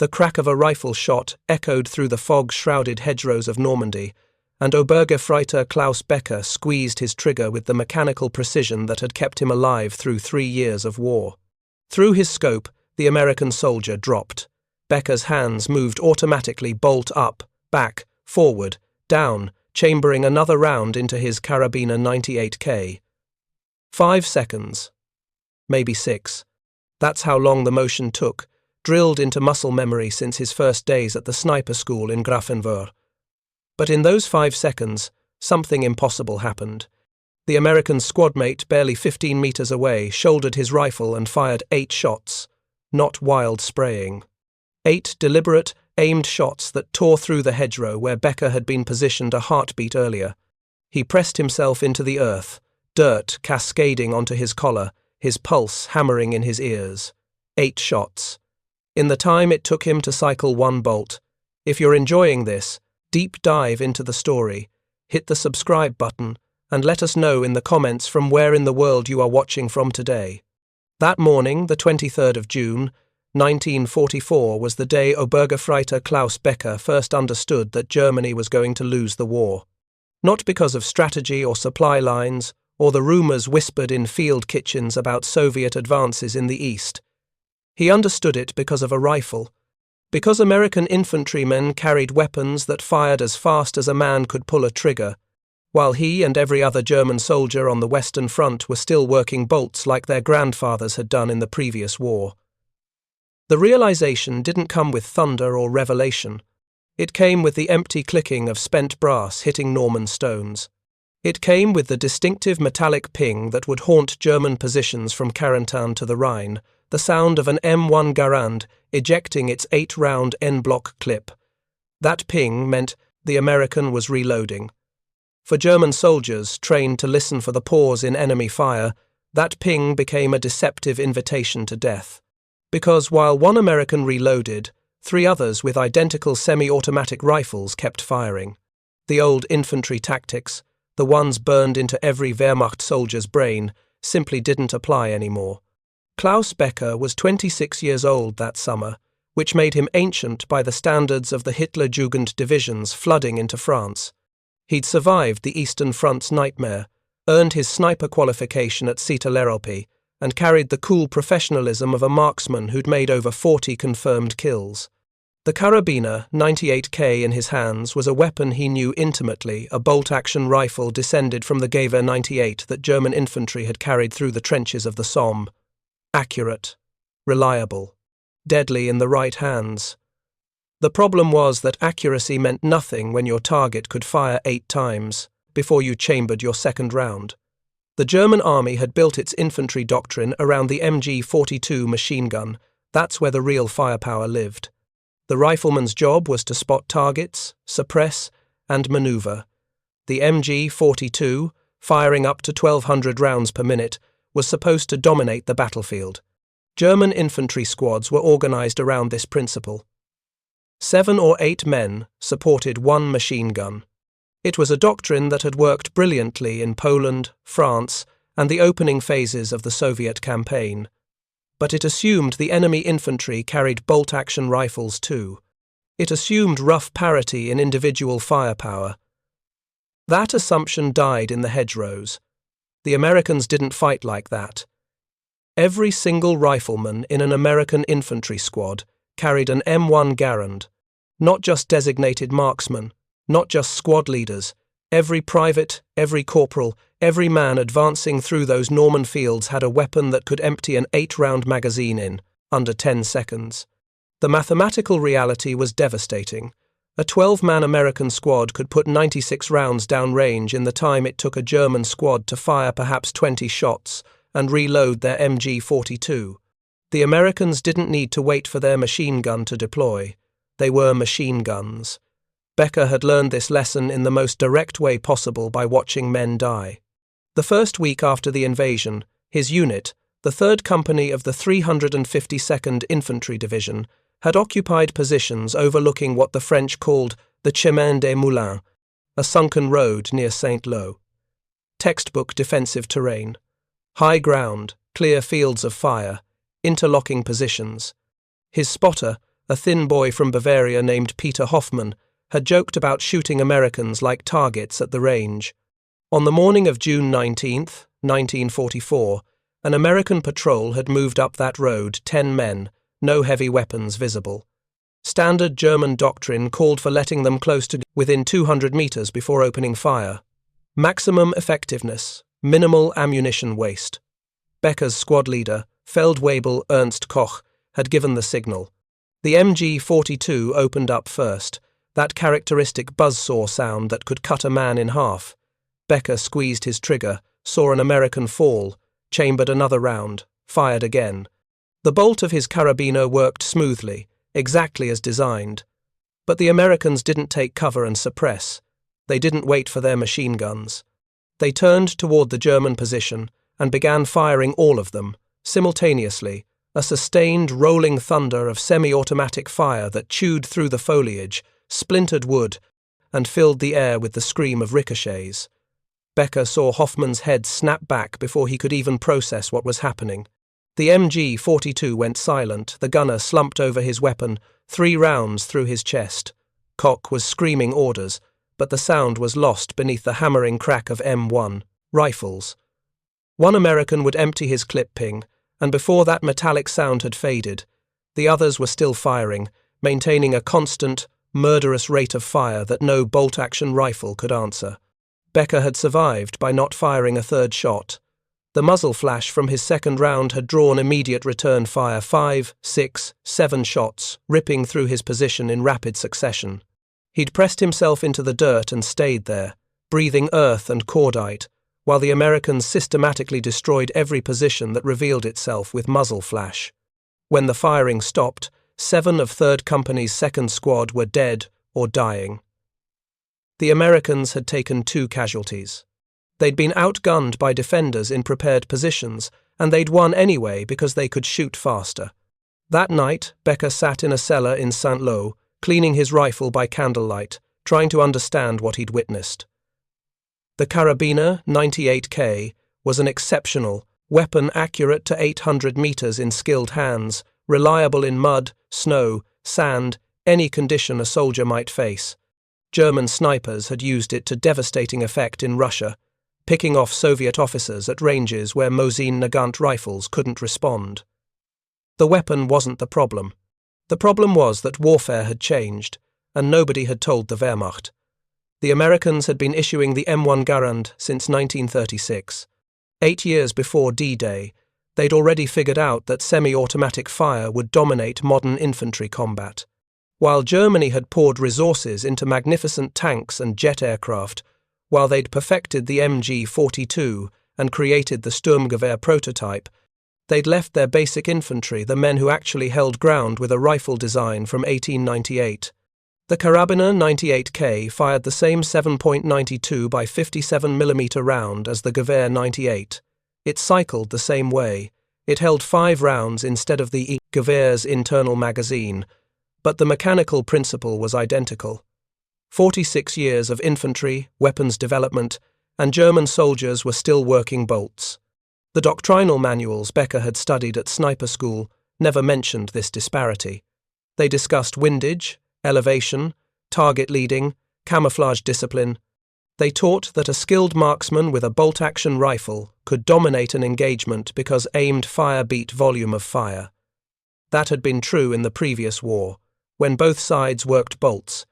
The crack of a rifle shot echoed through the fog-shrouded hedgerows of Normandy, and Obergefreiter Klaus Becker squeezed his trigger with the mechanical precision that had kept him alive through 3 years of war. Through his scope, the American soldier dropped. Becker's hands moved automatically bolt up, back, forward, down, chambering another round into his Carabiner 98K. 5 seconds. Maybe 6. That's how long the motion took, drilled into muscle memory since his first days at the sniper school in Grafenwöhr. But in those 5 seconds, something impossible happened. The American squadmate, barely 15 meters away, shouldered his rifle and fired 8 shots. Not wild spraying. 8 deliberate, aimed shots that tore through the hedgerow where Becker had been positioned a heartbeat earlier. He pressed himself into the earth, dirt cascading onto his collar, his pulse hammering in his ears. 8 shots. In the time it took him to cycle 1 bolt. If you're enjoying this, deep dive into the story, hit the subscribe button, and let us know in the comments from where in the world you are watching from today. That morning, the 23rd of June, 1944, was the day Obergefreiter Klaus Becker first understood that Germany was going to lose the war. Not because of strategy or supply lines, or the rumors whispered in field kitchens about Soviet advances in the East. He understood it because of a rifle. Because American infantrymen carried weapons that fired as fast as a man could pull a trigger, while he and every other German soldier on the Western Front were still working bolts like their grandfathers had done in the previous war. The realization didn't come with thunder or revelation. It came with the empty clicking of spent brass hitting Norman stones. It came with the distinctive metallic ping that would haunt German positions from Carentan to the Rhine, the sound of an M1 Garand ejecting its 8-round en-bloc clip. That ping meant the American was reloading. For German soldiers trained to listen for the pause in enemy fire, that ping became a deceptive invitation to death. Because while one American reloaded, 3 others with identical semi-automatic rifles kept firing. The old infantry tactics, the ones burned into every Wehrmacht soldier's brain, simply didn't apply anymore. Klaus Becker was 26 years old that summer, which made him ancient by the standards of the Hitlerjugend divisions flooding into France. He'd survived the Eastern Front's nightmare, earned his sniper qualification at Sita-Leropi, and carried the cool professionalism of a marksman who'd made over 40 confirmed kills. The Carabiner 98K in his hands was a weapon he knew intimately, a bolt-action rifle descended from the Gewehr 98 that German infantry had carried through the trenches of the Somme. Accurate, reliable, deadly in the right hands. The problem was that accuracy meant nothing when your target could fire 8 times before you chambered your second round. The German army had built its infantry doctrine around the MG-42 machine gun. That's where the real firepower lived. The rifleman's job was to spot targets, suppress, and maneuver. The MG-42, firing up to 1,200 rounds per minute, was supposed to dominate the battlefield. German infantry squads were organized around this principle. 7 or 8 men supported 1 machine gun. It was a doctrine that had worked brilliantly in Poland, France, and the opening phases of the Soviet campaign. But it assumed the enemy infantry carried bolt-action rifles too. It assumed rough parity in individual firepower. That assumption died in the hedgerows. The Americans didn't fight like that. Every single rifleman in an American infantry squad carried an M1 Garand. Not just designated marksmen, not just squad leaders. Every private, every corporal, every man advancing through those Norman fields had a weapon that could empty an 8-round magazine in under 10 seconds. The mathematical reality was devastating. A 12-man American squad could put 96 rounds downrange in the time it took a German squad to fire perhaps 20 shots and reload their MG-42. The Americans didn't need to wait for their machine gun to deploy. They were machine guns. Becker had learned this lesson in the most direct way possible by watching men die. The first week after the invasion, his unit, the 3rd Company of the 352nd Infantry Division, had occupied positions overlooking what the French called the Chemin des Moulins, a sunken road near Saint-Lô. Textbook defensive terrain. High ground, clear fields of fire, interlocking positions. His spotter, a thin boy from Bavaria named Peter Hoffman, had joked about shooting Americans like targets at the range. On the morning of June 19, 1944, an American patrol had moved up that road, 10 men, no heavy weapons visible. Standard German doctrine called for letting them close to within 200 meters before opening fire. Maximum effectiveness, minimal ammunition waste. Becker's squad leader, Feldwebel Ernst Koch, had given the signal. The MG-42 opened up first, that characteristic buzzsaw sound that could cut a man in half. Becker squeezed his trigger, saw an American fall, chambered another round, fired again. The bolt of his carabiner worked smoothly, exactly as designed. But the Americans didn't take cover and suppress. They didn't wait for their machine guns. They turned toward the German position and began firing all of them, simultaneously, a sustained rolling thunder of semi-automatic fire that chewed through the foliage, splintered wood, and filled the air with the scream of ricochets. Becker saw Hoffman's head snap back before he could even process what was happening. The MG-42 went silent, the gunner slumped over his weapon, 3 rounds through his chest. Koch was screaming orders, but the sound was lost beneath the hammering crack of M1 rifles. One American would empty his clip ping, and before that metallic sound had faded, the others were still firing, maintaining a constant, murderous rate of fire that no bolt-action rifle could answer. Becker had survived by not firing a third shot. The muzzle flash from his second round had drawn immediate return fire, 5, 6, 7 shots, ripping through his position in rapid succession. He'd pressed himself into the dirt and stayed there, breathing earth and cordite, while the Americans systematically destroyed every position that revealed itself with muzzle flash. When the firing stopped, 7 of 3rd Company's 2nd Squad were dead or dying. The Americans had taken 2 casualties. They'd been outgunned by defenders in prepared positions, and they'd won anyway because they could shoot faster. That night, Becker sat in a cellar in Saint-Lô, cleaning his rifle by candlelight, trying to understand what he'd witnessed. The Carabiner 98K was an exceptional weapon, accurate to 800 meters in skilled hands, reliable in mud, snow, sand, any condition a soldier might face. German snipers had used it to devastating effect in Russia, picking off Soviet officers at ranges where Mosin Nagant rifles couldn't respond. The weapon wasn't the problem. The problem was that warfare had changed, and nobody had told the Wehrmacht. The Americans had been issuing the M1 Garand since 1936. 8 years before D-Day, they'd already figured out that semi-automatic fire would dominate modern infantry combat. While Germany had poured resources into magnificent tanks and jet aircraft, while they'd perfected the MG-42 and created the Sturmgewehr prototype, they'd left their basic infantry, the men who actually held ground, with a rifle design from 1898. The Carabiner 98K fired the same 7.92 by 57mm round as the Gewehr 98. It cycled the same way. It held 5 rounds instead of the Gewehr's internal magazine, but the mechanical principle was identical. 46 years of infantry, weapons development, and German soldiers were still working bolts. The doctrinal manuals Becker had studied at sniper school never mentioned this disparity. They discussed windage, elevation, target leading, camouflage discipline. They taught that a skilled marksman with a bolt-action rifle could dominate an engagement because aimed fire beat volume of fire. That had been true in the previous war, when both sides worked bolts.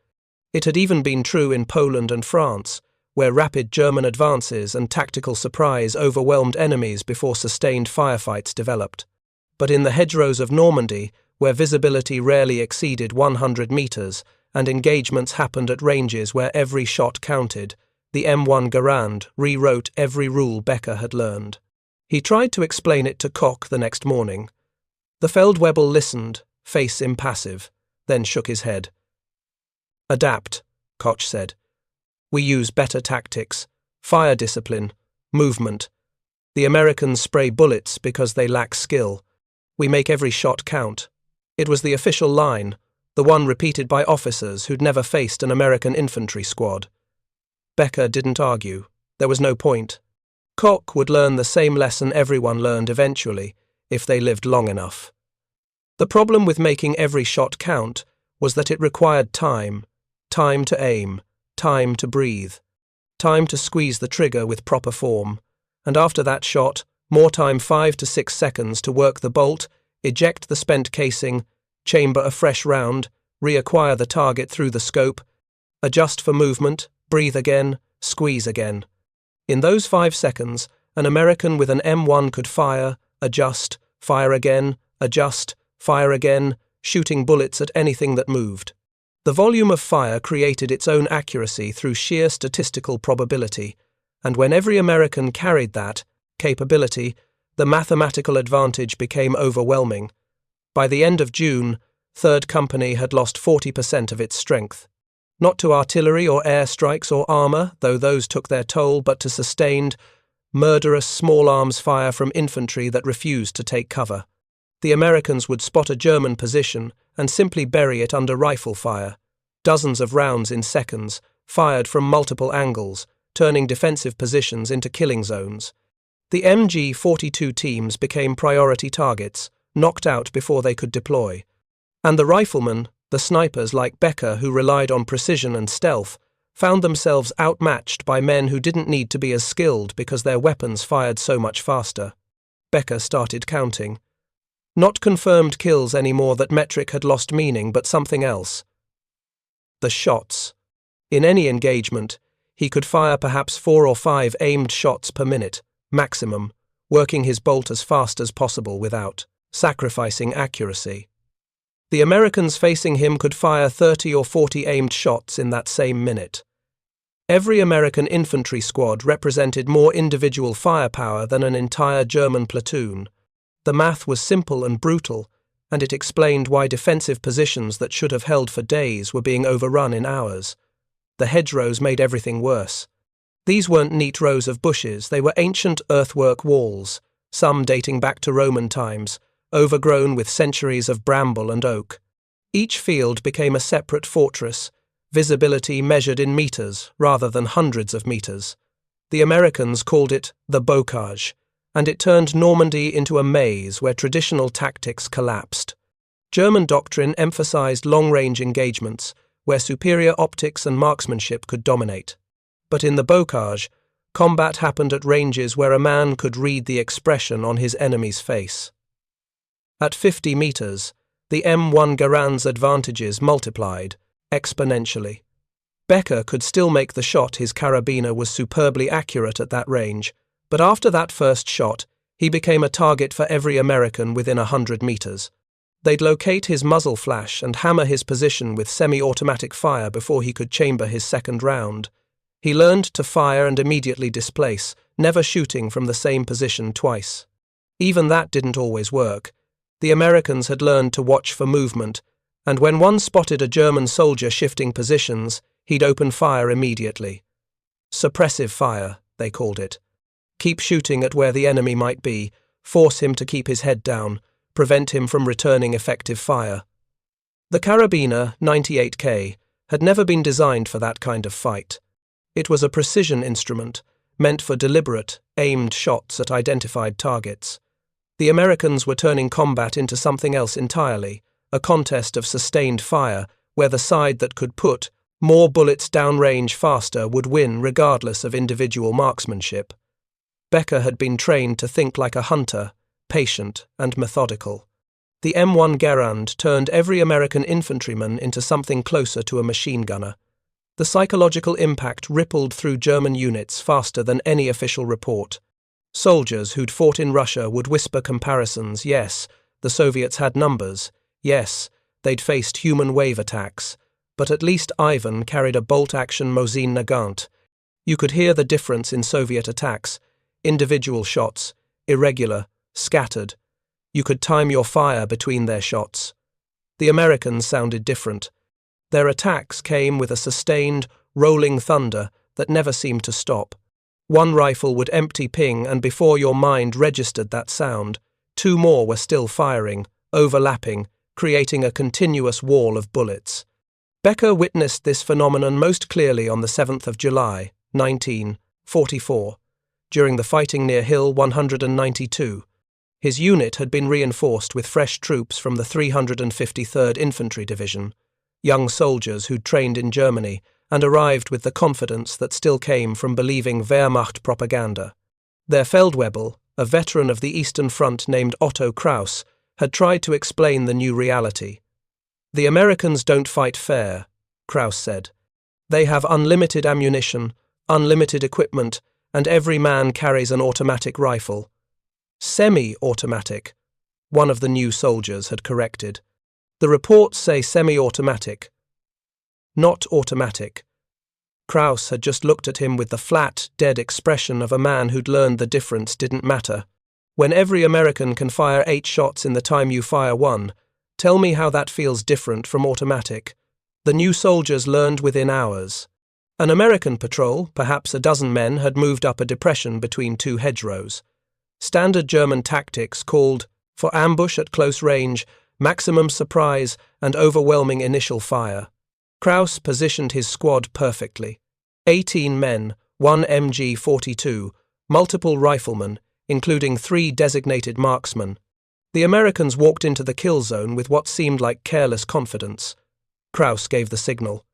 It had even been true in Poland and France, where rapid German advances and tactical surprise overwhelmed enemies before sustained firefights developed. But in the hedgerows of Normandy, where visibility rarely exceeded 100 meters and engagements happened at ranges where every shot counted, the M1 Garand rewrote every rule Becker had learned. He tried to explain it to Koch the next morning. The Feldwebel listened, face impassive, then shook his head. "Adapt," Koch said. "We use better tactics, fire discipline, movement. The Americans spray bullets because they lack skill. We make every shot count." It was the official line, the one repeated by officers who'd never faced an American infantry squad. Becker didn't argue. There was no point. Koch would learn the same lesson everyone learned eventually, if they lived long enough. The problem with making every shot count was that it required time to aim, time to breathe, time to squeeze the trigger with proper form, and after that shot, more time 5 to 6 seconds to work the bolt, eject the spent casing, chamber a fresh round, reacquire the target through the scope, adjust for movement, breathe again, squeeze again. In those 5 seconds, an American with an M1 could fire, adjust, fire again, adjust, fire again, shooting bullets at anything that moved. The volume of fire created its own accuracy through sheer statistical probability, and when every American carried that capability, the mathematical advantage became overwhelming. By the end of June, 3rd Company had lost 40% of its strength. Not to artillery or air strikes or armour, though those took their toll, but to sustained, murderous small arms fire from infantry that refused to take cover. The Americans would spot a German position and simply bury it under rifle fire. Dozens of rounds in seconds, fired from multiple angles, turning defensive positions into killing zones. The MG-42 teams became priority targets, knocked out before they could deploy. And the riflemen, the snipers like Becker who relied on precision and stealth, found themselves outmatched by men who didn't need to be as skilled because their weapons fired so much faster. Becker started counting. Not confirmed kills anymore, that metric had lost meaning, but something else. The shots. In any engagement, he could fire perhaps 4 or 5 aimed shots per minute, maximum, working his bolt as fast as possible without sacrificing accuracy. The Americans facing him could fire 30 or 40 aimed shots in that same minute. Every American infantry squad represented more individual firepower than an entire German platoon. The math was simple and brutal, and it explained why defensive positions that should have held for days were being overrun in hours. The hedgerows made everything worse. These weren't neat rows of bushes, they were ancient earthwork walls, some dating back to Roman times, overgrown with centuries of bramble and oak. Each field became a separate fortress, visibility measured in meters rather than hundreds of meters. The Americans called it the bocage, and it turned Normandy into a maze where traditional tactics collapsed. German doctrine emphasized long-range engagements, where superior optics and marksmanship could dominate. But in the bocage, combat happened at ranges where a man could read the expression on his enemy's face. At 50 meters, the M1 Garand's advantages multiplied, exponentially. Becker could still make the shot, his carabiner was superbly accurate at that range, but after that first shot, he became a target for every American within 100 meters. They'd locate his muzzle flash and hammer his position with semi-automatic fire before he could chamber his second round. He learned to fire and immediately displace, never shooting from the same position twice. Even that didn't always work. The Americans had learned to watch for movement, and when one spotted a German soldier shifting positions, he'd open fire immediately. Suppressive fire, they called it. Keep shooting at where the enemy might be, force him to keep his head down, prevent him from returning effective fire. The carabiner, 98K, had never been designed for that kind of fight. It was a precision instrument, meant for deliberate, aimed shots at identified targets. The Americans were turning combat into something else entirely, a contest of sustained fire, where the side that could put more bullets downrange faster would win regardless of individual marksmanship. Becker had been trained to think like a hunter, patient and methodical. The M1 Garand turned every American infantryman into something closer to a machine gunner. The psychological impact rippled through German units faster than any official report. Soldiers who'd fought in Russia would whisper comparisons. Yes, the Soviets had numbers. Yes, they'd faced human wave attacks. But at least Ivan carried a bolt-action Mosin Nagant. You could hear the difference in Soviet attacks. Individual shots, irregular, scattered. You could time your fire between their shots. The Americans sounded different. Their attacks came with a sustained, rolling thunder that never seemed to stop. One rifle would empty ping, and before your mind registered that sound, 2 more were still firing, overlapping, creating a continuous wall of bullets. Becker witnessed this phenomenon most clearly on the 7th of July, 1944, during the fighting near Hill 192. His unit had been reinforced with fresh troops from the 353rd Infantry Division, young soldiers who'd trained in Germany and arrived with the confidence that still came from believing Wehrmacht propaganda. Their Feldwebel, a veteran of the Eastern Front named Otto Kraus, had tried to explain the new reality. "The Americans don't fight fair," Kraus said. "They have unlimited ammunition, unlimited equipment, and every man carries an automatic rifle." "Semi-automatic," one of the new soldiers had corrected. "The reports say semi-automatic, not automatic." Kraus had just looked at him with the flat, dead expression of a man who'd learned the difference didn't matter. "When every American can fire 8 shots in the time you fire 1, tell me how that feels different from automatic." The new soldiers learned within hours. An American patrol, perhaps a dozen men, had moved up a depression between 2 hedgerows. Standard German tactics called for ambush at close range, maximum surprise, and overwhelming initial fire. Kraus positioned his squad perfectly. 18 men, 1 MG-42, multiple riflemen, including 3 designated marksmen. The Americans walked into the kill zone with what seemed like careless confidence. Kraus gave the signal.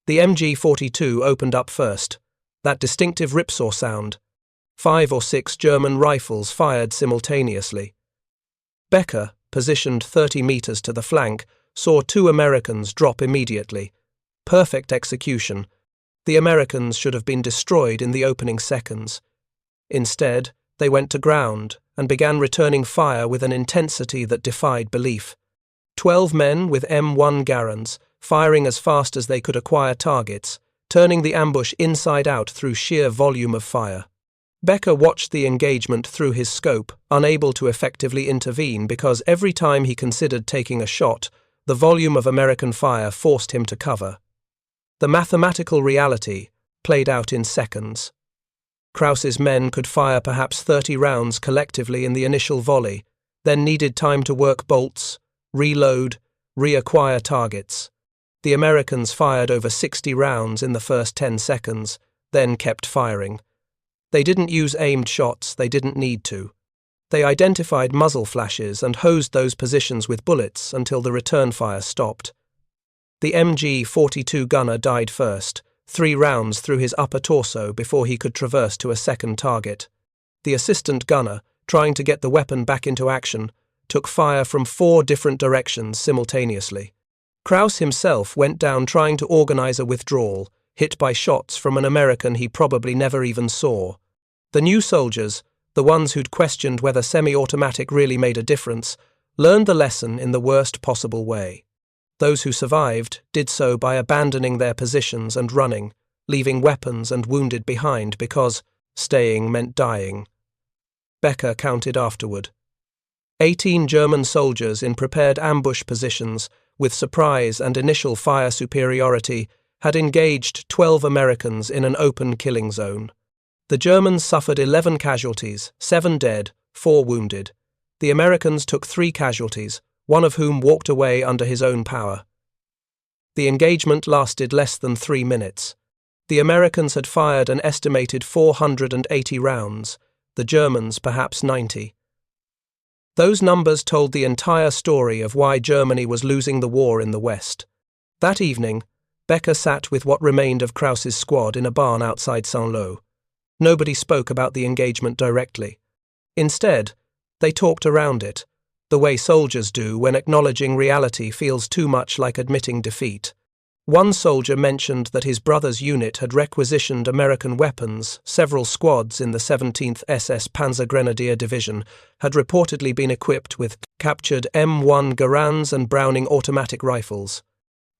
The MG-42 opened up first. That distinctive ripsaw sound. 5 or 6 German rifles fired simultaneously. Becker, positioned 30 meters to the flank, saw 2 Americans drop immediately. Perfect execution. The Americans should have been destroyed in the opening seconds. Instead, they went to ground and began returning fire with an intensity that defied belief. 12 men with M1 Garands, firing as fast as they could acquire targets, turning the ambush inside out through sheer volume of fire. Becker watched the engagement through his scope, unable to effectively intervene because every time he considered taking a shot, the volume of American fire forced him to cover. The mathematical reality played out in seconds. Kraus's men could fire perhaps 30 rounds collectively in the initial volley, then needed time to work bolts, reload, reacquire targets. The Americans fired over 60 rounds in the first 10 seconds, then kept firing. They didn't use aimed shots, they didn't need to. They identified muzzle flashes and hosed those positions with bullets until the return fire stopped. The MG-42 gunner died first, 3 rounds through his upper torso before he could traverse to a second target. The assistant gunner, trying to get the weapon back into action, took fire from 4 different directions simultaneously. Kraus himself went down trying to organize a withdrawal, hit by shots from an American he probably never even saw. The new soldiers, the ones who'd questioned whether semi-automatic really made a difference, learned the lesson in the worst possible way. Those who survived did so by abandoning their positions and running, leaving weapons and wounded behind because staying meant dying. Becker counted afterward. 18 German soldiers in prepared ambush positions, with surprise and initial fire superiority, had engaged 12 Americans in an open killing zone. The Germans suffered 11 casualties, 7 dead, 4 wounded. The Americans took 3 casualties, one of whom walked away under his own power. The engagement lasted less than 3 minutes. The Americans had fired an estimated 480 rounds, the Germans perhaps 90. Those numbers told the entire story of why Germany was losing the war in the West. That evening, Becker sat with what remained of Kraus's squad in a barn outside Saint-Lô. Nobody spoke about the engagement directly. Instead, they talked around it, the way soldiers do when acknowledging reality feels too much like admitting defeat. One soldier mentioned that his brother's unit had requisitioned American weapons. Several squads in the 17th SS Panzergrenadier Division had reportedly been equipped with captured M1 Garands and Browning automatic rifles.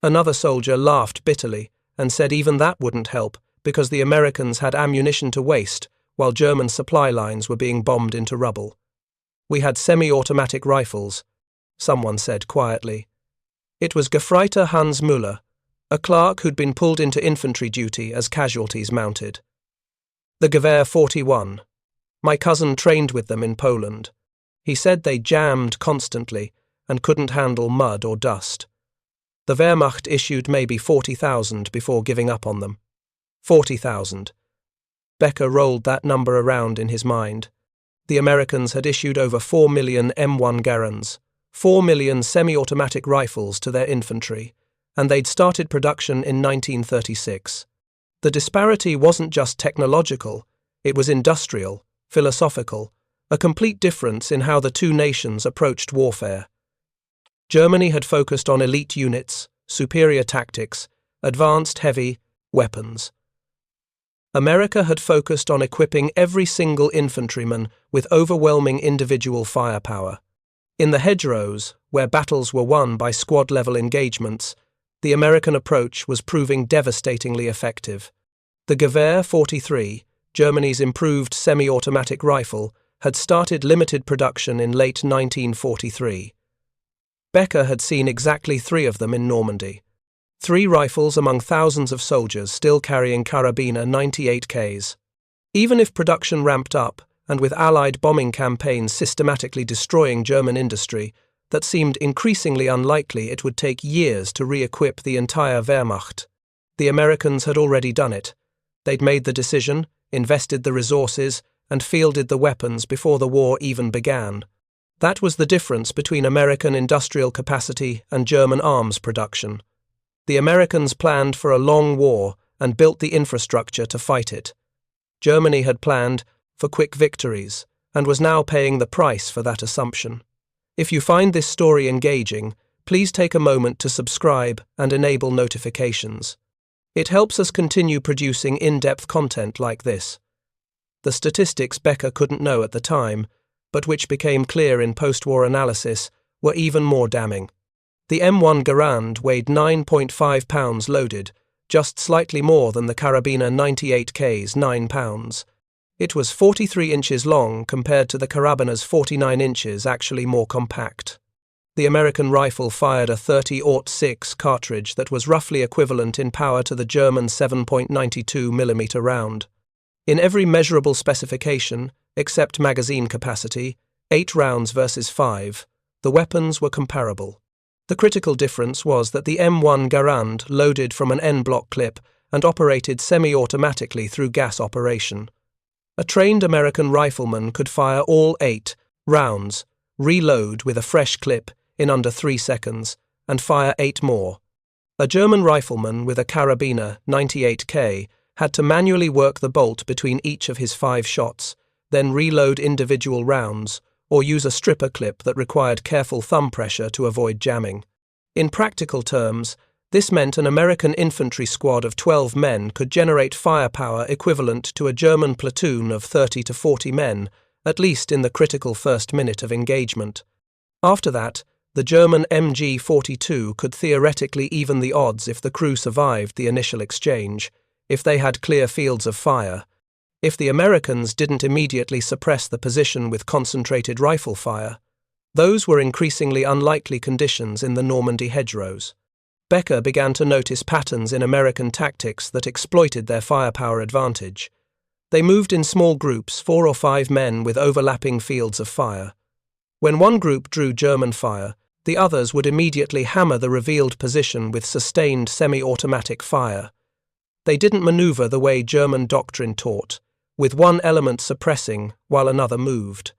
Another soldier laughed bitterly and said even that wouldn't help because the Americans had ammunition to waste while German supply lines were being bombed into rubble. "We had semi-automatic rifles," someone said quietly. It was Gefreiter Hans Müller, a clerk who'd been pulled into infantry duty as casualties mounted. "The Gewehr 41. My cousin trained with them in Poland. He said they jammed constantly and couldn't handle mud or dust. The Wehrmacht issued maybe 40,000 before giving up on them. 40,000. Becker rolled that number around in his mind. The Americans had issued over 4 million M1 Garands, 4 million semi-automatic rifles to their infantry, and they'd started production in 1936. The disparity wasn't just technological, it was industrial, philosophical, a complete difference in how the two nations approached warfare. Germany had focused on elite units, superior tactics, advanced heavy weapons. America had focused on equipping every single infantryman with overwhelming individual firepower. In the hedgerows, where battles were won by squad-level engagements, the American approach was proving devastatingly effective. The Gewehr 43, Germany's improved semi-automatic rifle, had started limited production in late 1943. Becker had seen exactly 3 of them in Normandy. 3 rifles among thousands of soldiers still carrying carabiner 98Ks. Even if production ramped up, and with Allied bombing campaigns systematically destroying German industry, that seemed increasingly unlikely it would take years to re-equip the entire Wehrmacht. The Americans had already done it. They'd made the decision, invested the resources, and fielded the weapons before the war even began. That was the difference between American industrial capacity and German arms production. The Americans planned for a long war and built the infrastructure to fight it. Germany had planned for quick victories and was now paying the price for that assumption. If you find this story engaging, please take a moment to subscribe and enable notifications. It helps us continue producing in-depth content like this. The statistics Becker couldn't know at the time, but which became clear in post-war analysis, were even more damning. The M1 Garand weighed 9.5 pounds loaded, just slightly more than the carabiner 98K's 9 pounds. It was 43 inches long compared to the carabiner's 49 inches, actually more compact. The American rifle fired a 30-06 cartridge that was roughly equivalent in power to the German 7.92mm round. In every measurable specification, except magazine capacity, 8 rounds versus 5, the weapons were comparable. The critical difference was that the M1 Garand loaded from an N-block clip and operated semi-automatically through gas operation. A trained American rifleman could fire all 8 rounds, reload with a fresh clip in under 3 seconds, and fire 8 more. A German rifleman with a carabiner 98K had to manually work the bolt between each of his 5 shots, then reload individual rounds, or use a stripper clip that required careful thumb pressure to avoid jamming. In practical terms, this meant an American infantry squad of 12 men could generate firepower equivalent to a German platoon of 30 to 40 men, at least in the critical first minute of engagement. After that, the German MG-42 could theoretically even the odds if the crew survived the initial exchange, if they had clear fields of fire, if the Americans didn't immediately suppress the position with concentrated rifle fire. Those were increasingly unlikely conditions in the Normandy hedgerows. Becker began to notice patterns in American tactics that exploited their firepower advantage. They moved in small groups, 4 or 5 men with overlapping fields of fire. When one group drew German fire, the others would immediately hammer the revealed position with sustained semi-automatic fire. They didn't maneuver the way German doctrine taught, with one element suppressing while another moved.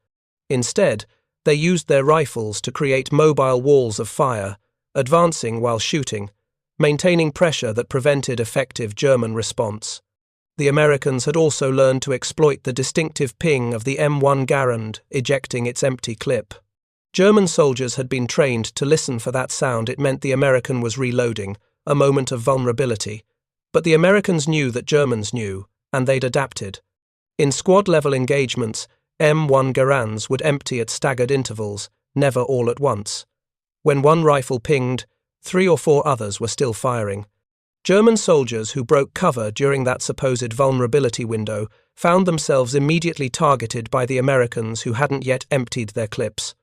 Instead, they used their rifles to create mobile walls of fire, advancing while shooting, maintaining pressure that prevented effective German response. The Americans had also learned to exploit the distinctive ping of the M1 Garand ejecting its empty clip. German soldiers had been trained to listen for that sound. It meant the American was reloading, a moment of vulnerability. But the Americans knew that Germans knew, and they'd adapted. In squad-level engagements, M1 Garands would empty at staggered intervals, never all at once. When one rifle pinged, 3 or 4 others were still firing. German soldiers who broke cover during that supposed vulnerability window found themselves immediately targeted by the Americans who hadn't yet emptied their clips.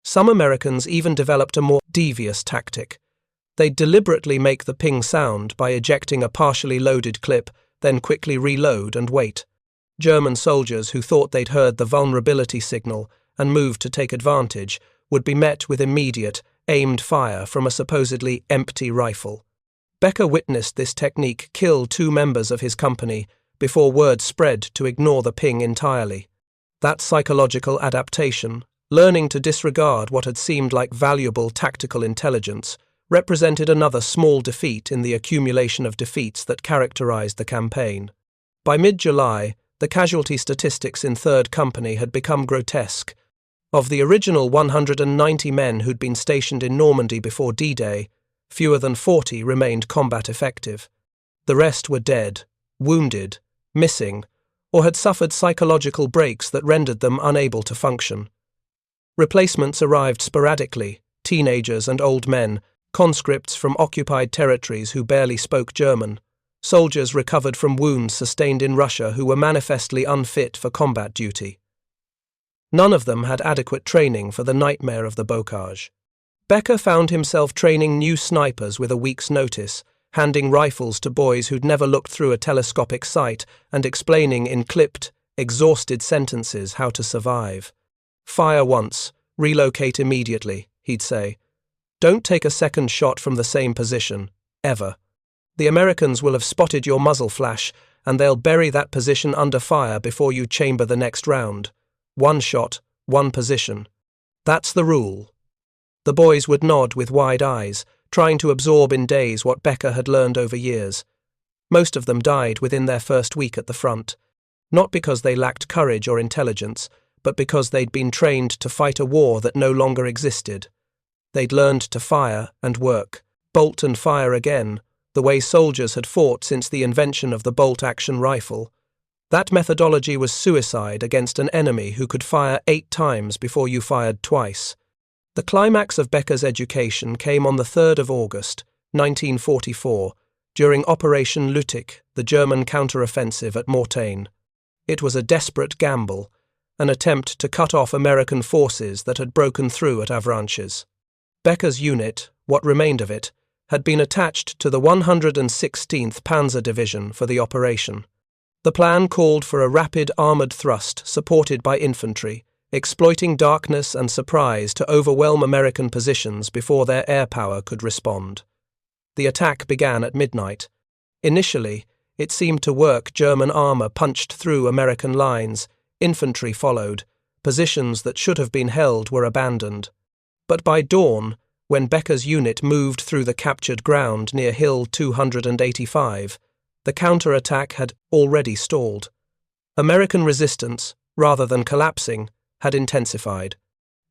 Some Americans even developed a more devious tactic. They'd deliberately make the ping sound by ejecting a partially loaded clip, then quickly reload and wait. German soldiers who thought they'd heard the vulnerability signal and moved to take advantage would be met with immediate, aimed fire from a supposedly empty rifle. Becker witnessed this technique kill 2 members of his company before word spread to ignore the ping entirely. That psychological adaptation, learning to disregard what had seemed like valuable tactical intelligence, represented another small defeat in the accumulation of defeats that characterized the campaign. By mid-July, the casualty statistics in 3rd Company had become grotesque. Of the original 190 men who'd been stationed in Normandy before D-Day, fewer than 40 remained combat effective. The rest were dead, wounded, missing, or had suffered psychological breaks that rendered them unable to function. Replacements arrived sporadically, teenagers and old men, conscripts from occupied territories who barely spoke German, soldiers recovered from wounds sustained in Russia who were manifestly unfit for combat duty. None of them had adequate training for the nightmare of the bocage. Becker found himself training new snipers with a week's notice, handing rifles to boys who'd never looked through a telescopic sight and explaining in clipped, exhausted sentences how to survive. "Fire once, relocate immediately," he'd say. "Don't take a second shot from the same position, ever. The Americans will have spotted your muzzle flash, and they'll bury that position under fire before you chamber the next round. One shot, one position. That's the rule." The boys would nod with wide eyes, trying to absorb in days what Becker had learned over years. Most of them died within their first week at the front, not because they lacked courage or intelligence, but because they'd been trained to fight a war that no longer existed. They'd learned to fire and work, bolt and fire again, the way soldiers had fought since the invention of the bolt-action rifle. That methodology was suicide against an enemy who could fire 8 times before you fired twice. The climax of Becker's education came on the 3rd of August, 1944, during Operation Lüttich, the German counter-offensive at Mortain. It was a desperate gamble, an attempt to cut off American forces that had broken through at Avranches. Becker's unit, what remained of it, had been attached to the 116th Panzer Division for the operation. The plan called for a rapid armoured thrust supported by infantry, exploiting darkness and surprise to overwhelm American positions before their air power could respond. The attack began at midnight. Initially, it seemed to work. German armour punched through American lines, infantry followed, positions that should have been held were abandoned. But by dawn, when Becker's unit moved through the captured ground near Hill 285, the counter-attack had already stalled. American resistance, rather than collapsing, had intensified.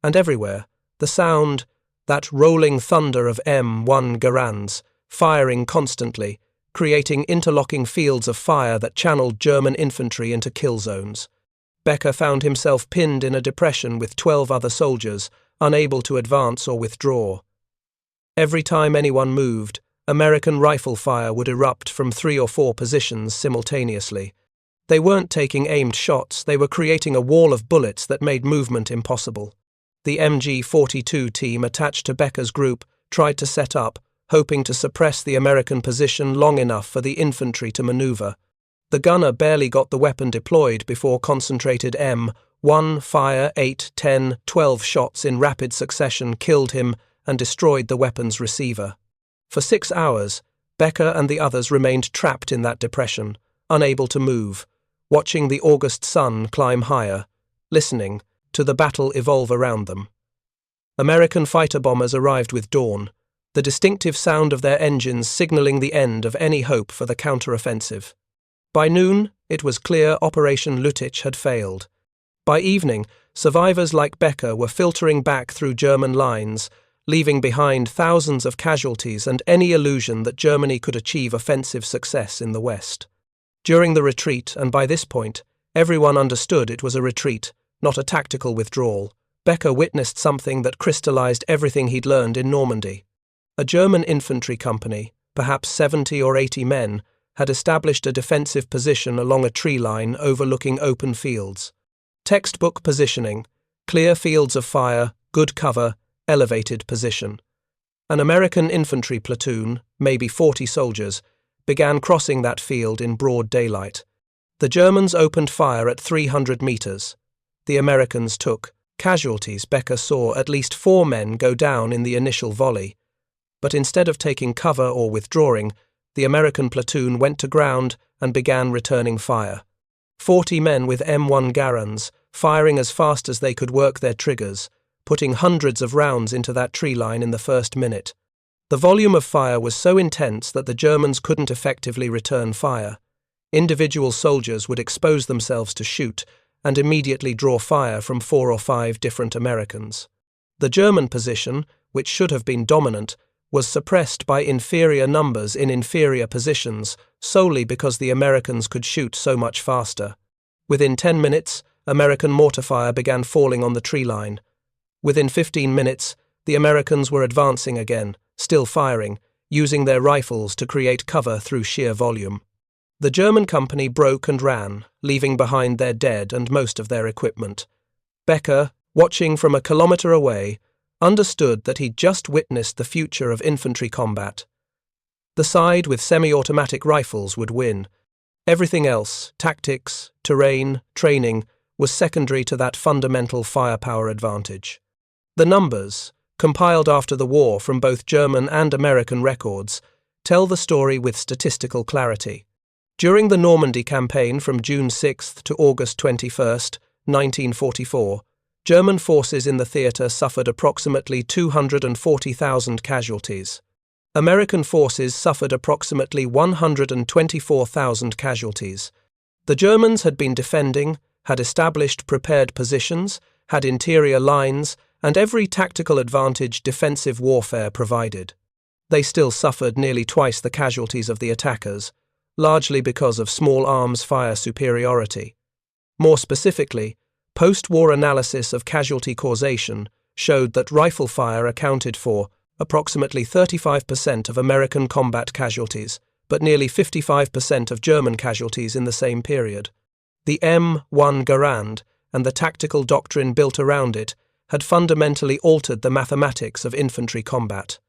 And everywhere, the sound, that rolling thunder of M1 Garands, firing constantly, creating interlocking fields of fire that channeled German infantry into kill zones. Becker found himself pinned in a depression with 12 other soldiers, unable to advance or withdraw. Every time anyone moved, American rifle fire would erupt from 3 or 4 positions simultaneously. They weren't taking aimed shots, they were creating a wall of bullets that made movement impossible. The MG-42 team attached to Becker's group tried to set up, hoping to suppress the American position long enough for the infantry to maneuver. The gunner barely got the weapon deployed before concentrated M1 fire 8, 10, 12 shots in rapid succession killed him and destroyed the weapon's receiver. For 6 hours, Becker and the others remained trapped in that depression, unable to move, watching the August sun climb higher, listening to the battle evolve around them. American fighter bombers arrived with dawn, the distinctive sound of their engines signaling the end of any hope for the counter-offensive. By noon, it was clear Operation Lüttich had failed. By evening, survivors like Becker were filtering back through German lines, leaving behind thousands of casualties and any illusion that Germany could achieve offensive success in the West. During the retreat, and by this point, everyone understood it was a retreat, not a tactical withdrawal, Becker witnessed something that crystallized everything he'd learned in Normandy. A German infantry company, perhaps 70 or 80 men, had established a defensive position along a tree line overlooking open fields. Textbook positioning, clear fields of fire, good cover, elevated position. An American infantry platoon, maybe 40 soldiers, began crossing that field in broad daylight. The Germans opened fire at 300 meters. The Americans took casualties. Becker saw at least 4 men go down in the initial volley. But instead of taking cover or withdrawing, the American platoon went to ground and began returning fire. 40 men with M1 Garands, firing as fast as they could work their triggers, putting hundreds of rounds into that tree line in the first minute. The volume of fire was so intense that the Germans couldn't effectively return fire. Individual soldiers would expose themselves to shoot and immediately draw fire from 4 or 5 different Americans. The German position, which should have been dominant, was suppressed by inferior numbers in inferior positions solely because the Americans could shoot so much faster. Within 10 minutes, American mortar fire began falling on the tree line. Within 15 minutes, the Americans were advancing again, still firing, using their rifles to create cover through sheer volume. The German company broke and ran, leaving behind their dead and most of their equipment. Becker, watching from a kilometre away, understood that he'd just witnessed the future of infantry combat. The side with semi-automatic rifles would win. Everything else, tactics, terrain, training, was secondary to that fundamental firepower advantage. The numbers, compiled after the war from both German and American records, tell the story with statistical clarity. During the Normandy campaign from June 6 to August 21, 1944, German forces in the theatre suffered approximately 240,000 casualties. American forces suffered approximately 124,000 casualties. The Germans had been defending, had established prepared positions, had interior lines, and every tactical advantage defensive warfare provided. They still suffered nearly twice the casualties of the attackers, largely because of small arms fire superiority. More specifically, post-war analysis of casualty causation showed that rifle fire accounted for approximately 35% of American combat casualties, but nearly 55% of German casualties in the same period. The M1 Garand and the tactical doctrine built around it had fundamentally altered the mathematics of infantry combat.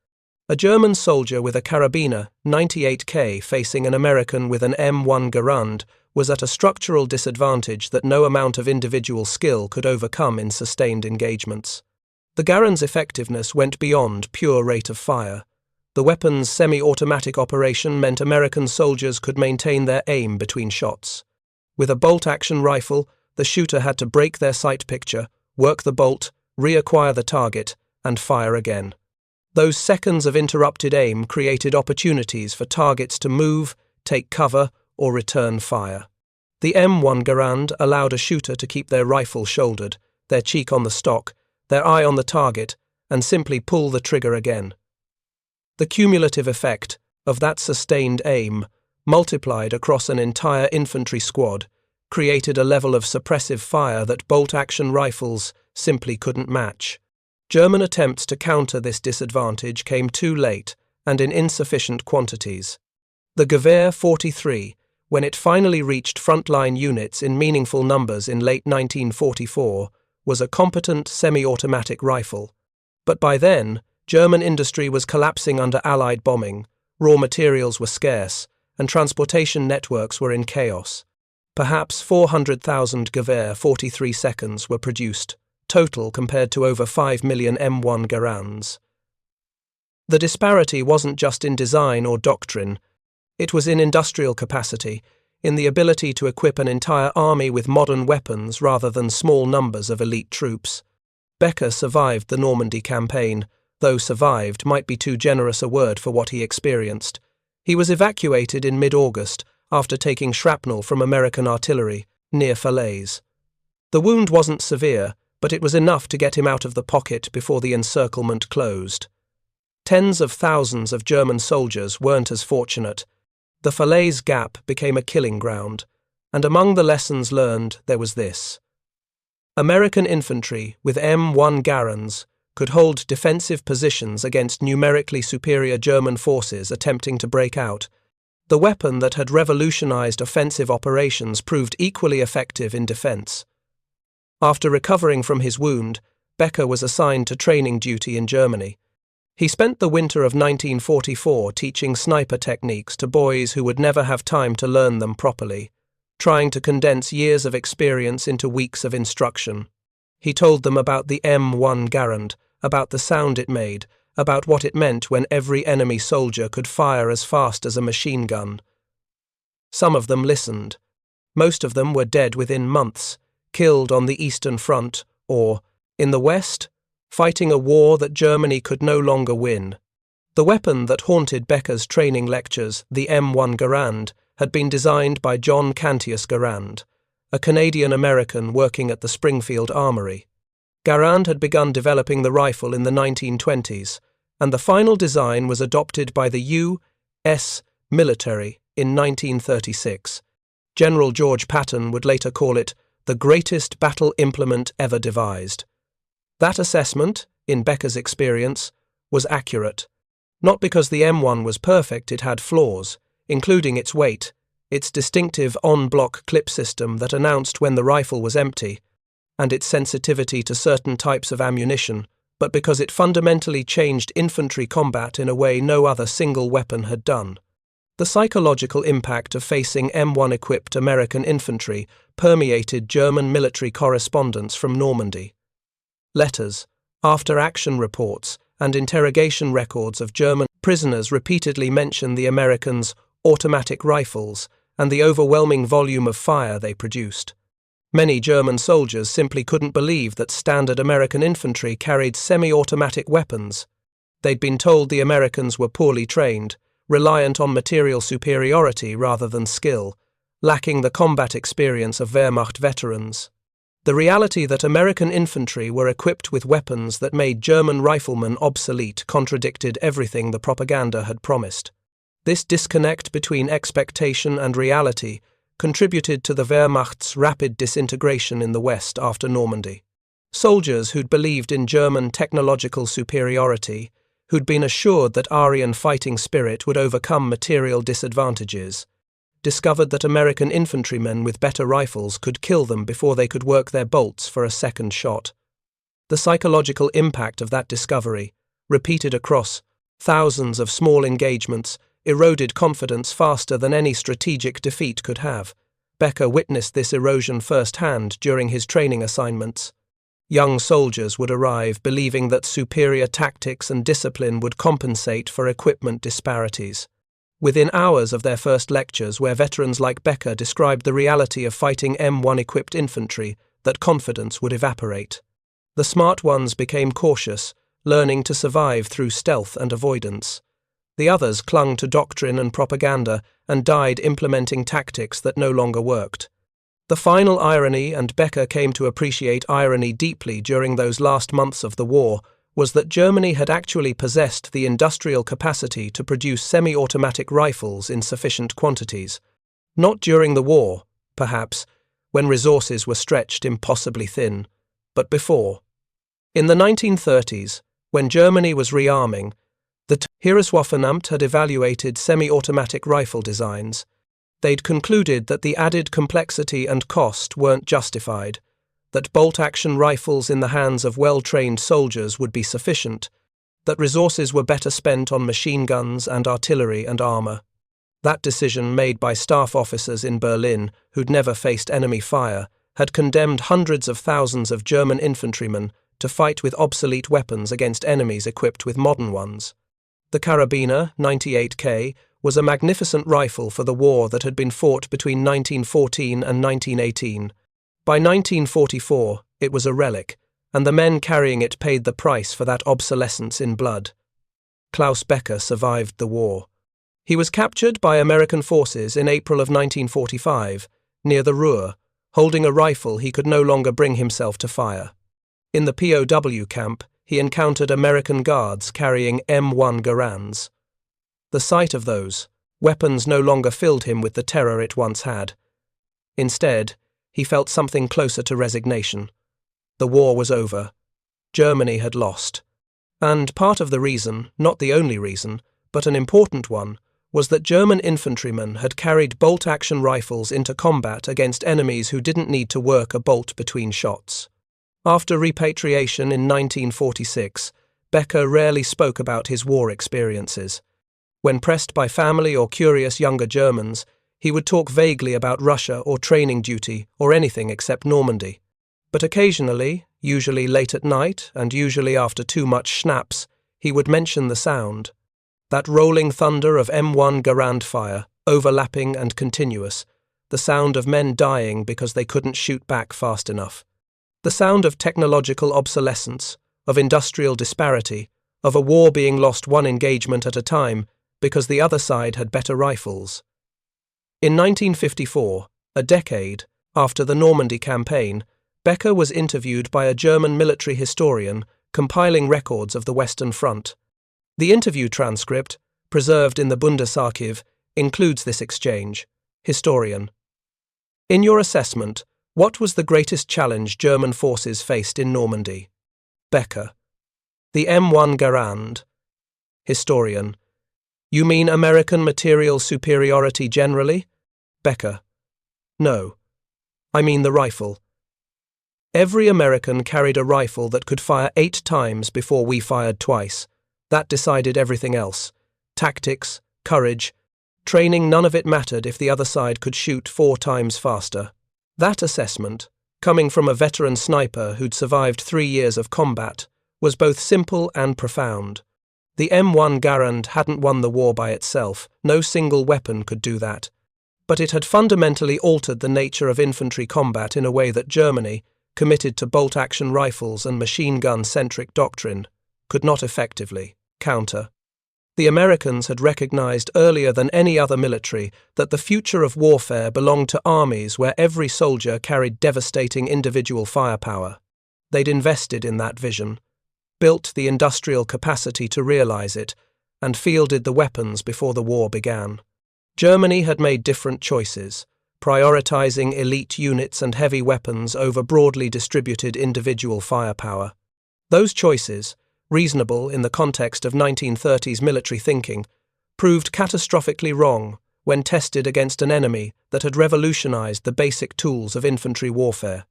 A German soldier with a carabiner 98K facing an American with an M1 Garand was at a structural disadvantage that no amount of individual skill could overcome in sustained engagements. The Garand's effectiveness went beyond pure rate of fire. The weapon's semi-automatic operation meant American soldiers could maintain their aim between shots. With a bolt-action rifle, the shooter had to break their sight picture, work the bolt, reacquire the target, and fire again. Those seconds of interrupted aim created opportunities for targets to move, take cover, or return fire. The M1 Garand allowed a shooter to keep their rifle shouldered, their cheek on the stock, their eye on the target, and simply pull the trigger again. The cumulative effect of that sustained aim, multiplied across an entire infantry squad, created a level of suppressive fire that bolt-action rifles simply couldn't match. German attempts to counter this disadvantage came too late and in insufficient quantities. The Gewehr 43, when it finally reached frontline units in meaningful numbers in late 1944, was a competent semi-automatic rifle. But by then, German industry was collapsing under Allied bombing, raw materials were scarce, and transportation networks were in chaos. Perhaps 400,000 Gewehr 43 seconds were produced, total compared to over 5 million M1 Garands. The disparity wasn't just in design or doctrine, it was in industrial capacity, in the ability to equip an entire army with modern weapons rather than small numbers of elite troops. Becker survived the Normandy campaign, though survived might be too generous a word for what he experienced. He was evacuated in mid-August after taking shrapnel from American artillery near Falaise. The wound wasn't severe, but it was enough to get him out of the pocket before the encirclement closed. Tens of thousands of German soldiers weren't as fortunate. The Falaise Gap became a killing ground, and among the lessons learned there was this. American infantry with M1 Garands could hold defensive positions against numerically superior German forces attempting to break out. The weapon that had revolutionized offensive operations proved equally effective in defense. After recovering from his wound, Becker was assigned to training duty in Germany. He spent the winter of 1944 teaching sniper techniques to boys who would never have time to learn them properly, trying to condense years of experience into weeks of instruction. He told them about the M1 Garand, about the sound it made, about what it meant when every enemy soldier could fire as fast as a machine gun. Some of them listened. Most of them were dead within months, killed on the Eastern Front, or, in the West, fighting a war that Germany could no longer win. The weapon that haunted Becker's training lectures, the M1 Garand, had been designed by John Cantius Garand, a Canadian-American working at the Springfield Armory. Garand had begun developing the rifle in the 1920s, and the final design was adopted by the U.S. military in 1936. General George Patton would later call it the greatest battle implement ever devised. That assessment, in Becker's experience, was accurate. Not because the M1 was perfect, it had flaws, including its weight, its distinctive on-block clip system that announced when the rifle was empty, and its sensitivity to certain types of ammunition, but because it fundamentally changed infantry combat in a way no other single weapon had done. The psychological impact of facing M1-equipped American infantry permeated German military correspondence from Normandy. Letters, after-action reports, and interrogation records of German prisoners repeatedly mention the Americans' automatic rifles and the overwhelming volume of fire they produced. Many German soldiers simply couldn't believe that standard American infantry carried semi-automatic weapons. They'd been told the Americans were poorly trained, reliant on material superiority rather than skill, lacking the combat experience of Wehrmacht veterans. The reality that American infantry were equipped with weapons that made German riflemen obsolete contradicted everything the propaganda had promised. This disconnect between expectation and reality contributed to the Wehrmacht's rapid disintegration in the West after Normandy. Soldiers who'd believed in German technological superiority, who'd been assured that Aryan fighting spirit would overcome material disadvantages, discovered that American infantrymen with better rifles could kill them before they could work their bolts for a second shot. The psychological impact of that discovery, repeated across thousands of small engagements, eroded confidence faster than any strategic defeat could have. Becker witnessed this erosion firsthand during his training assignments. Young soldiers would arrive believing that superior tactics and discipline would compensate for equipment disparities. Within hours of their first lectures, where veterans like Becker described the reality of fighting M1-equipped infantry, that confidence would evaporate. The smart ones became cautious, learning to survive through stealth and avoidance. The others clung to doctrine and propaganda and died implementing tactics that no longer worked. The final irony, and Becker came to appreciate irony deeply during those last months of the war, was that Germany had actually possessed the industrial capacity to produce semi-automatic rifles in sufficient quantities. Not during the war, perhaps, when resources were stretched impossibly thin, but before. In the 1930s, when Germany was rearming, the Heereswaffenamt had evaluated semi-automatic rifle designs. They'd concluded that the added complexity and cost weren't justified, that bolt-action rifles in the hands of well-trained soldiers would be sufficient, that resources were better spent on machine guns and artillery and armour. That decision, made by staff officers in Berlin who'd never faced enemy fire, had condemned hundreds of thousands of German infantrymen to fight with obsolete weapons against enemies equipped with modern ones. The Karabiner 98K was a magnificent rifle for the war that had been fought between 1914 and 1918. By 1944, it was a relic, and the men carrying it paid the price for that obsolescence in blood. Klaus Becker survived the war. He was captured by American forces in April of 1945, near the Ruhr, holding a rifle he could no longer bring himself to fire. In the POW camp, he encountered American guards carrying M1 Garands. The sight of those weapons no longer filled him with the terror it once had. Instead, he felt something closer to resignation. The war was over. Germany had lost. And part of the reason, not the only reason, but an important one, was that German infantrymen had carried bolt-action rifles into combat against enemies who didn't need to work a bolt between shots. After repatriation in 1946, Becker rarely spoke about his war experiences. When pressed by family or curious younger Germans, he would talk vaguely about Russia or training duty or anything except Normandy. But occasionally, usually late at night and usually after too much schnapps, he would mention the sound. That rolling thunder of M1 Garand fire, overlapping and continuous, the sound of men dying because they couldn't shoot back fast enough. The sound of technological obsolescence, of industrial disparity, of a war being lost one engagement at a time because the other side had better rifles. In 1954, a decade after the Normandy campaign, Becker was interviewed by a German military historian compiling records of the Western Front. The interview transcript, preserved in the Bundesarchiv, includes this exchange. Historian: in your assessment, what was the greatest challenge German forces faced in Normandy? Becker: the M1 Garand. Historian: you mean American material superiority generally? Becker: no. I mean the rifle. Every American carried a rifle that could fire 8 times before we fired twice. That decided everything else. Tactics, courage, training, none of it mattered if the other side could shoot 4 times faster. That assessment, coming from a veteran sniper who'd survived 3 years of combat, was both simple and profound. The M1 Garand hadn't won the war by itself, no single weapon could do that. But it had fundamentally altered the nature of infantry combat in a way that Germany, committed to bolt-action rifles and machine gun-centric doctrine, could not effectively counter. The Americans had recognized earlier than any other military that the future of warfare belonged to armies where every soldier carried devastating individual firepower. They'd invested in that vision, built the industrial capacity to realize it, and fielded the weapons before the war began. Germany had made different choices, prioritizing elite units and heavy weapons over broadly distributed individual firepower. Those choices, reasonable in the context of 1930s military thinking, proved catastrophically wrong when tested against an enemy that had revolutionized the basic tools of infantry warfare.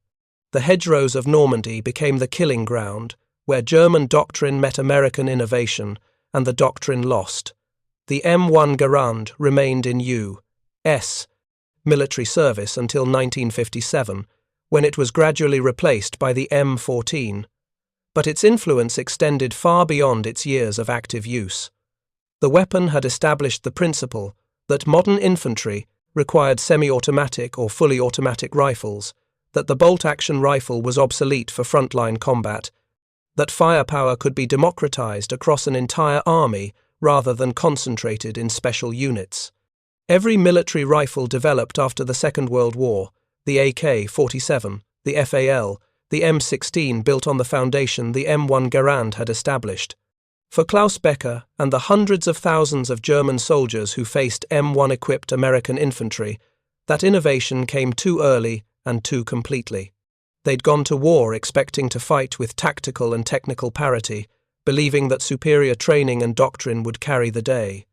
The hedgerows of Normandy became the killing ground, where German doctrine met American innovation, and the doctrine lost. The M1 Garand remained in U.S. military service until 1957, when it was gradually replaced by the M14. But its influence extended far beyond its years of active use. The weapon had established the principle that modern infantry required semi-automatic or fully automatic rifles, that the bolt-action rifle was obsolete for frontline combat, that firepower could be democratized across an entire army rather than concentrated in special units. Every military rifle developed after the Second World War, the AK-47, the FAL, the M16 built on the foundation the M1 Garand had established. For Klaus Becker and the hundreds of thousands of German soldiers who faced M1-equipped American infantry, that innovation came too early and too completely. They'd gone to war expecting to fight with tactical and technical parity, believing that superior training and doctrine would carry the day.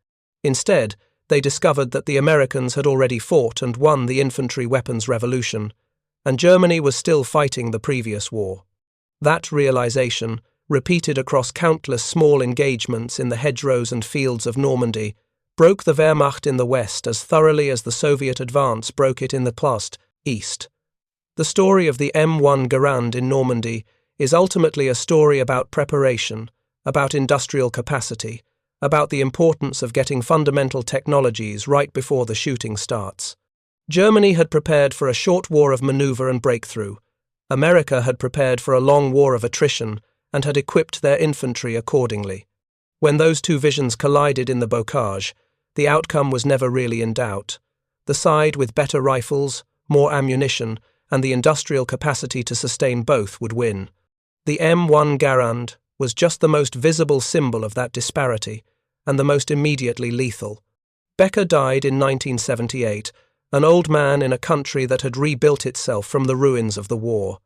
Instead, they discovered that the Americans had already fought and won the infantry weapons revolution, and Germany was still fighting the previous war. That realization, repeated across countless small engagements in the hedgerows and fields of Normandy, broke the Wehrmacht in the West as thoroughly as the Soviet advance broke it in the Plost, East. The story of the M1 Garand in Normandy is ultimately a story about preparation, about industrial capacity, about the importance of getting fundamental technologies right before the shooting starts. Germany had prepared for a short war of maneuver and breakthrough. America had prepared for a long war of attrition and had equipped their infantry accordingly. When those two visions collided in the bocage, the outcome was never really in doubt. The side with better rifles, more ammunition, and the industrial capacity to sustain both would win. The M1 Garand was just the most visible symbol of that disparity, and the most immediately lethal. Becker died in 1978, an old man in a country that had rebuilt itself from the ruins of the war.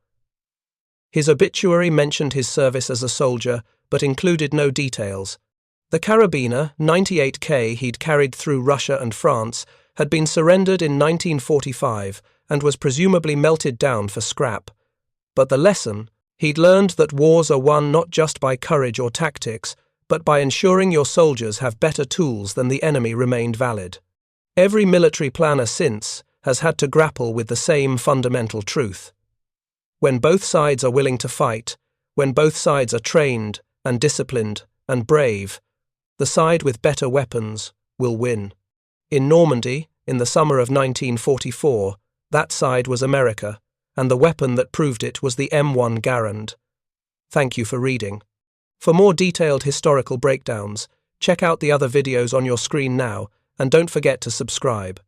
His obituary mentioned his service as a soldier, but included no details. The carabiner, 98K he'd carried through Russia and France, had been surrendered in 1945 and was presumably melted down for scrap. But the lesson, he'd learned that wars are won not just by courage or tactics, but by ensuring your soldiers have better tools than the enemy remained valid. Every military planner since has had to grapple with the same fundamental truth. When both sides are willing to fight, when both sides are trained and disciplined and brave, the side with better weapons will win. In Normandy, In the summer of 1944, that side was America, and the weapon that proved it was the M1 Garand. Thank you for reading. For more detailed historical breakdowns, check out the other videos on your screen now, and don't forget to subscribe.